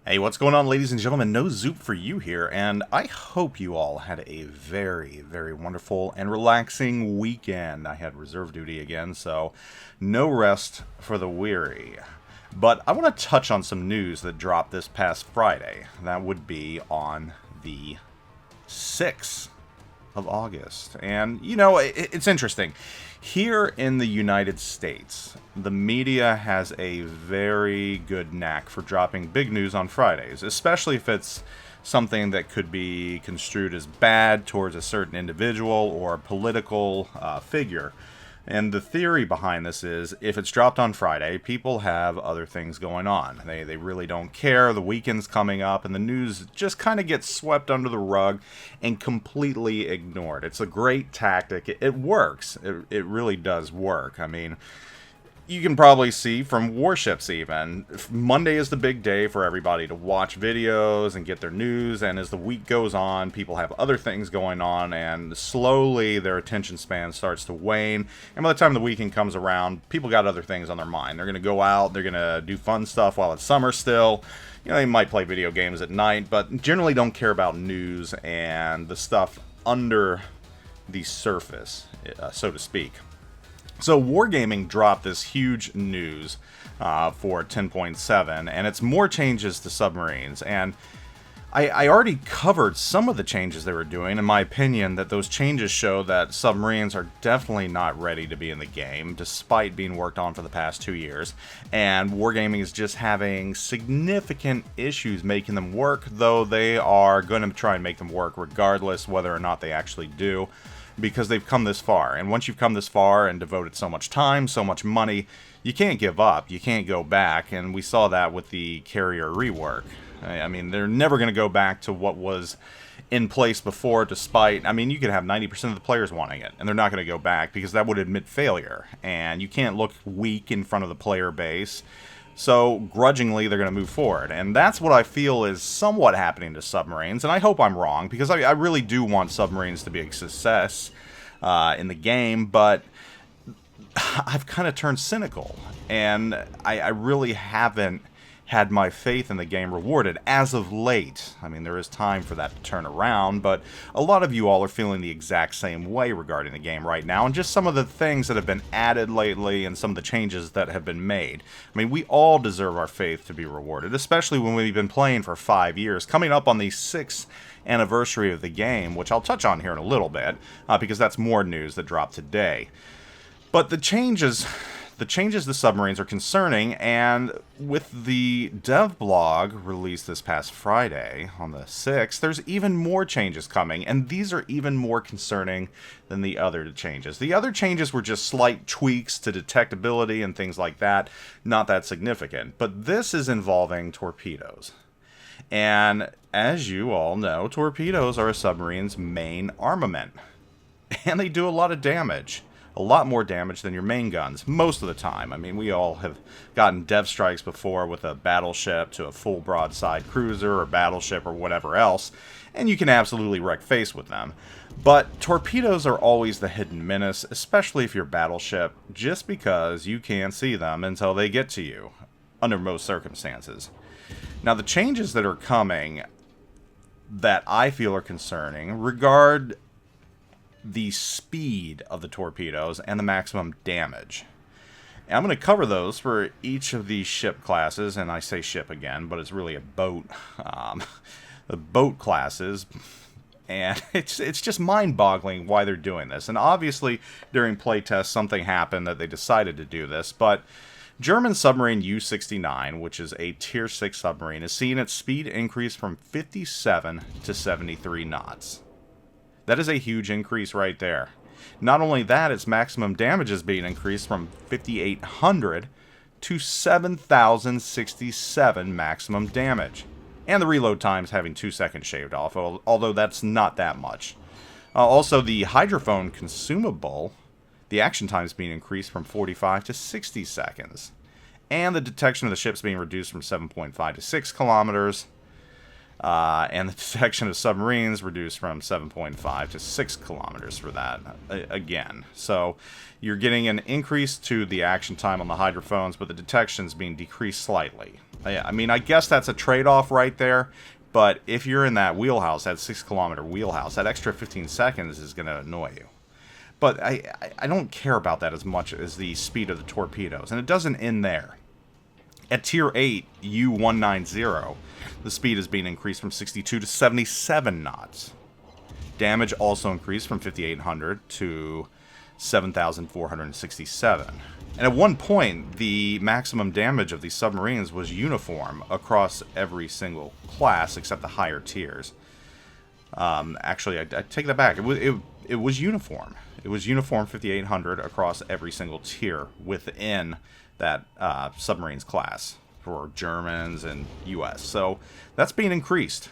Hey, what's going on, ladies and gentlemen? NoZoupForYou here, and I hope you all had a very, very wonderful and relaxing weekend. I had reserve duty again, so no rest for the weary. But I want to touch on some news that dropped this past Friday. That would be on the 6th of August. And, it's interesting. Here in the United States, the media has a very good knack for dropping big news on Fridays, especially if it's something that could be construed as bad towards a certain individual or political figure. And the theory behind this is, if it's dropped on Friday, people have other things going on. They really don't care. The weekend's coming up, and the news just kind of gets swept under the rug and completely ignored. It's a great tactic. It works. It really does work. I mean, you can probably see from Warships even. Monday is the big day for everybody to watch videos and get their news, and as the week goes on, people have other things going on, and slowly their attention span starts to wane, and by the time the weekend comes around, people got other things on their mind. They're going to go out, they're going to do fun stuff while it's summer still. They might play video games at night, but generally don't care about news and the stuff under the surface, so to speak. So Wargaming dropped this huge news for 10.7, and it's more changes to submarines. And I already covered some of the changes they were doing. In my opinion, that those changes show that submarines are definitely not ready to be in the game, despite being worked on for the past 2 years. And Wargaming is just having significant issues making them work, though they are going to try and make them work regardless whether or not they actually do, because they've come this far. And once you've come this far and devoted so much time, so much money, you can't give up. You can't go back. And we saw that with the carrier rework. I mean, they're never going to go back to what was in place before, despite, you could have 90% of the players wanting it, and they're not going to go back because that would admit failure. And you can't look weak in front of the player base. So, grudgingly, they're going to move forward. And that's what I feel is somewhat happening to submarines. And I hope I'm wrong, because I really do want submarines to be a success in the game. But I've kind of turned cynical. And I really haven't had my faith in the game rewarded as of late. There is time for that to turn around, but a lot of you all are feeling the exact same way regarding the game right now, and just some of the things that have been added lately and some of the changes that have been made. We all deserve our faith to be rewarded, especially when we've been playing for 5 years, coming up on the 6th anniversary of the game, which I'll touch on here in a little bit, because that's more news that dropped today. But the changes to submarines are concerning, and with the dev blog released this past Friday on the 6th, there's even more changes coming, and these are even more concerning than the other changes. The other changes were just slight tweaks to detectability and things like that, not that significant, but this is involving torpedoes. And as you all know, torpedoes are a submarine's main armament, and they do a lot of damage. A lot more damage than your main guns, most of the time. We all have gotten dev strikes before with a battleship to a full broadside cruiser or battleship or whatever else, and you can absolutely wreck face with them. But torpedoes are always the hidden menace, especially if you're battleship, just because you can't see them until they get to you, under most circumstances. Now, the changes that are coming that I feel are concerning regard the speed of the torpedoes and the maximum damage. And I'm going to cover those for each of these ship classes, and I say ship again, but it's really a boat. The boat classes, and it's just mind-boggling why they're doing this. And obviously, during playtest, something happened that they decided to do this, but German submarine U-69, which is a Tier 6 submarine, is seeing its speed increase from 57 to 73 knots. That is a huge increase right there. Not only that, its maximum damage is being increased from 5,800 to 7,067 maximum damage. And the reload time is having 2 seconds shaved off, although that's not that much. Also, the hydrophone consumable, the action time is being increased from 45 to 60 seconds. And the detection of the ship's being reduced from 7.5 to 6 kilometers. And the detection of submarines reduced from 7.5 to 6 kilometers for that, again. So you're getting an increase to the action time on the hydrophones, but the detection's being decreased slightly. I mean, I guess that's a trade-off right there, but if you're in that wheelhouse, that 6-kilometer wheelhouse, that extra 15 seconds is going to annoy you. But I don't care about that as much as the speed of the torpedoes, and it doesn't end there. At Tier 8, U-190, the speed is being increased from 62 to 77 knots. Damage also increased from 5,800 to 7,467. And at one point, the maximum damage of these submarines was uniform across every single class except the higher tiers. Actually, I take that back. It was uniform. It was uniform 5,800 across every single tier within that submarines class for Germans and US. So that's being increased.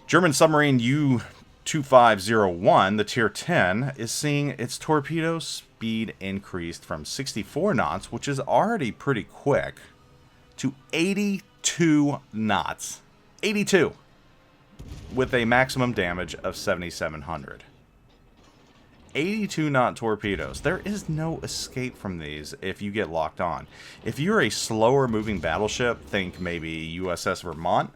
German submarine U-2501, the tier 10, is seeing its torpedo speed increased from 64 knots, which is already pretty quick, to 82 knots. 82! With a maximum damage of 7,700. 82-knot torpedoes. There is no escape from these if you get locked on. If you're a slower-moving battleship, think maybe USS Vermont,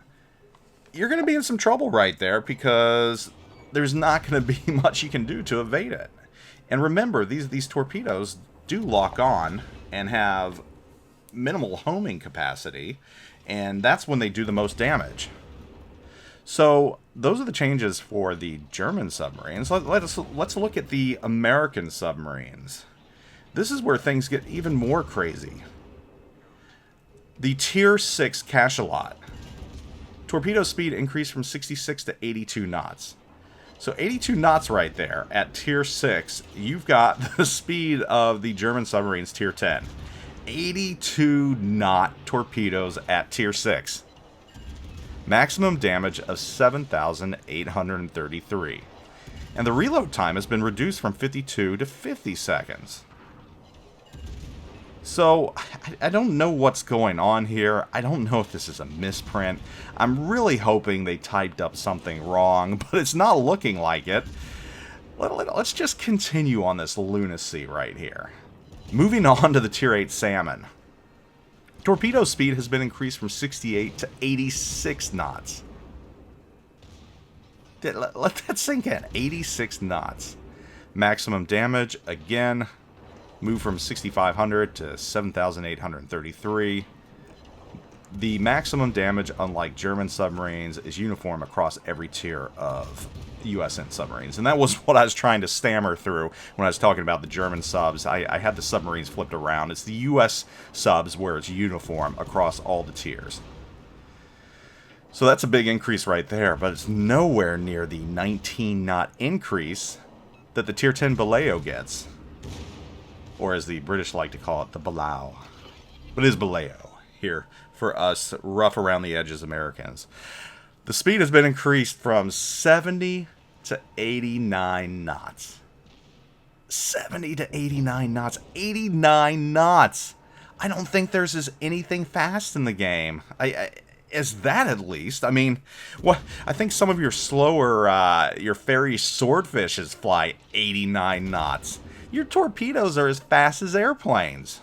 you're going to be in some trouble right there because there's not going to be much you can do to evade it. And remember, these torpedoes do lock on and have minimal homing capacity, and that's when they do the most damage. So those are the changes for the German submarines. Let's look at the American submarines. This is where things get even more crazy. The Tier 6 Cachalot. Torpedo speed increased from 66 to 82 knots. So 82 knots right there at Tier 6. You've got the speed of the German submarines Tier 10. 82 knot torpedoes at Tier 6. Maximum damage of 7,833. And the reload time has been reduced from 52 to 50 seconds. So, I don't know what's going on here. I don't know if this is a misprint. I'm really hoping they typed up something wrong, but it's not looking like it. Let's just continue on this lunacy right here. Moving on to the Tier 8 Salmon. Torpedo speed has been increased from 68 to 86 knots. Let that sink in. 86 knots. Maximum damage, again, moved from 6,500 to 7,833. The maximum damage, unlike German submarines, is uniform across every tier of USN submarines. And that was what I was trying to stammer through when I was talking about the German subs. I had the submarines flipped around. It's the US subs where it's uniform across all the tiers. So that's a big increase right there, but it's nowhere near the 19-knot increase that the Tier 10 Baleo gets. Or as the British like to call it, the Balao. But it is Baleo here for us rough around the edges Americans. The speed has been increased from 70 to 89 knots. 70 to 89 knots. 89 knots! I don't think there's anything fast in the game. Is that at least? I mean, what? I think some of your slower, your ferry swordfishes fly 89 knots. Your torpedoes are as fast as airplanes.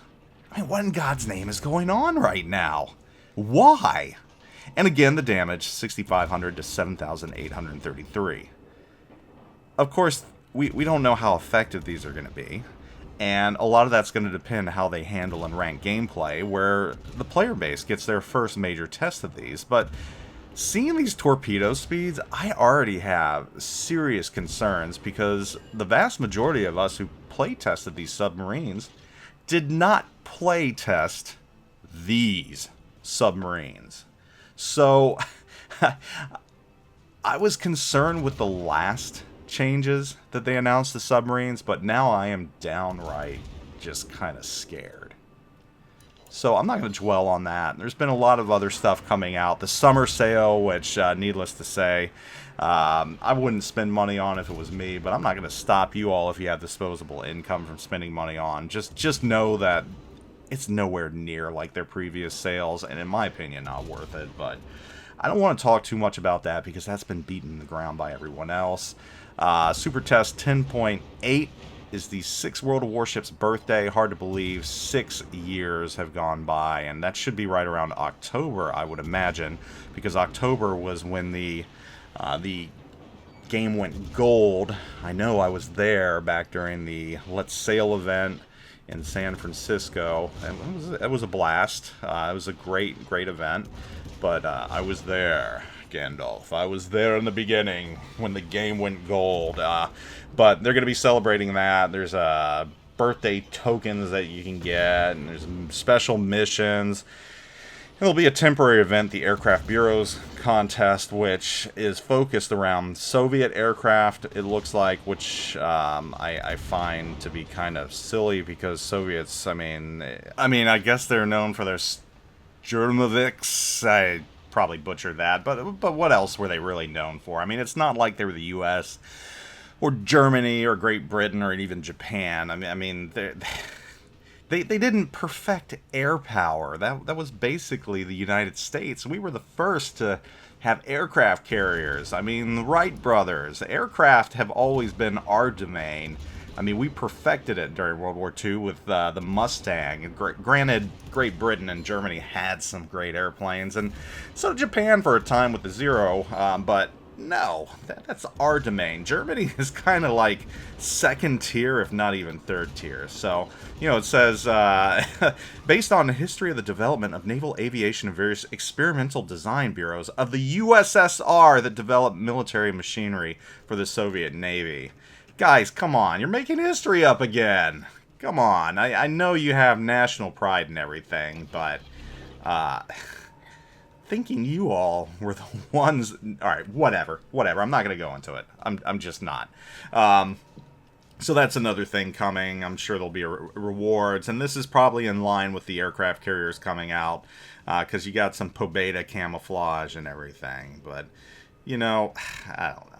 I mean, what in God's name is going on right now? Why? And again, the damage, 6,500 to 7,833. Of course, we don't know how effective these are going to be. And a lot of that's going to depend on how they handle and rank gameplay, where the player base gets their first major test of these. But seeing these torpedo speeds, I already have serious concerns because the vast majority of us who play tested these submarines did not play test these submarines. So I was concerned with the last changes that they announced to submarines, but now I am downright just kind of scared. So I'm not going to dwell on that. There's been a lot of other stuff coming out. The summer sale, which, needless to say, I wouldn't spend money on if it was me, but I'm not going to stop you all if you have disposable income from spending money on. Just know that it's nowhere near like their previous sales, and in my opinion, not worth it. But I don't want to talk too much about that because that's been beaten in the ground by everyone else. Super Test 10.8 is the 6th World of Warships birthday. Hard to believe 6 years have gone by, and that should be right around October, I would imagine, because October was when the game went gold. I know I was there back during the Let's Sail event in San Francisco, and it was a blast. It was a great event, but I was there, Gandalf. I was there in the beginning when the game went gold. But they're going to be celebrating that. There's birthday tokens that you can get, and there's special missions. It'll be a temporary event, the Aircraft Bureaus contest, which is focused around Soviet aircraft, it looks like, which I find to be kind of silly because Soviets, I mean, I guess they're known for their Sturmovix. I probably butchered that, but what else were they really known for? I mean, it's not like they were the U.S. or Germany or Great Britain or even Japan. I mean, They didn't perfect air power. That was basically the United States. We were the first to have aircraft carriers. I mean, the Wright brothers. Aircraft have always been our domain. I mean, we perfected it during World War II with the Mustang. Granted, Great Britain and Germany had some great airplanes, and so did Japan for a time with the Zero, but no, that's our domain. Germany is kind of like second tier, if not even third tier. So, you know, it says, based on the history of the development of naval aviation and various experimental design bureaus of the USSR that developed military machinery for the Soviet Navy. Guys, come on, you're making history up again. Come on, I know you have national pride and everything, but, thinking you all were the ones... Alright, whatever. I'm not going to go into it. I'm just not. So that's another thing coming. I'm sure there'll be rewards. And this is probably in line with the aircraft carriers coming out. Because you got some Pobeda camouflage and everything. But, you know, I don't know.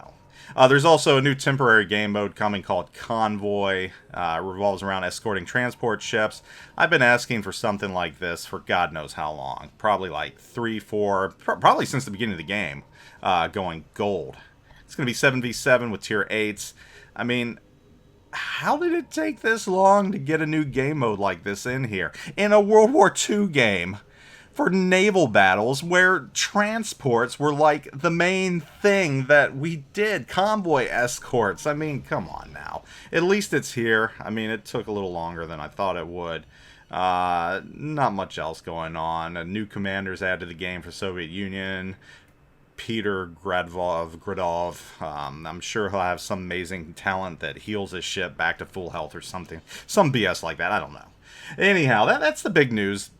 There's also a new temporary game mode coming called Convoy. Revolves around escorting transport ships. I've been asking for something like this for God knows how long. Probably like 3, 4, probably since the beginning of the game, going gold. It's going to be 7v7 with tier 8s. I mean, how did it take this long to get a new game mode like this in here? In a World War II game for naval battles where transports were like the main thing that we did. Convoy escorts. I mean, come on now. At least it's here. I mean, it took a little longer than I thought it would. Not much else going on. New commanders added to the game for Soviet Union. Peter Gradov. I'm sure he'll have some amazing talent that heals his ship back to full health or something. Some BS like that. I don't know. Anyhow, that's the big news.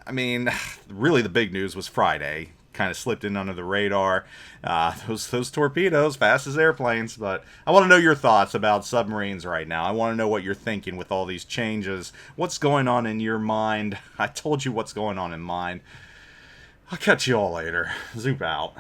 I mean, really the big news was Friday. Kind of slipped in under the radar. Those torpedoes, fast as airplanes. But I want to know your thoughts about submarines right now. I want to know what you're thinking with all these changes. What's going on in your mind? I told you what's going on in mine. I'll catch you all later. Zoop out.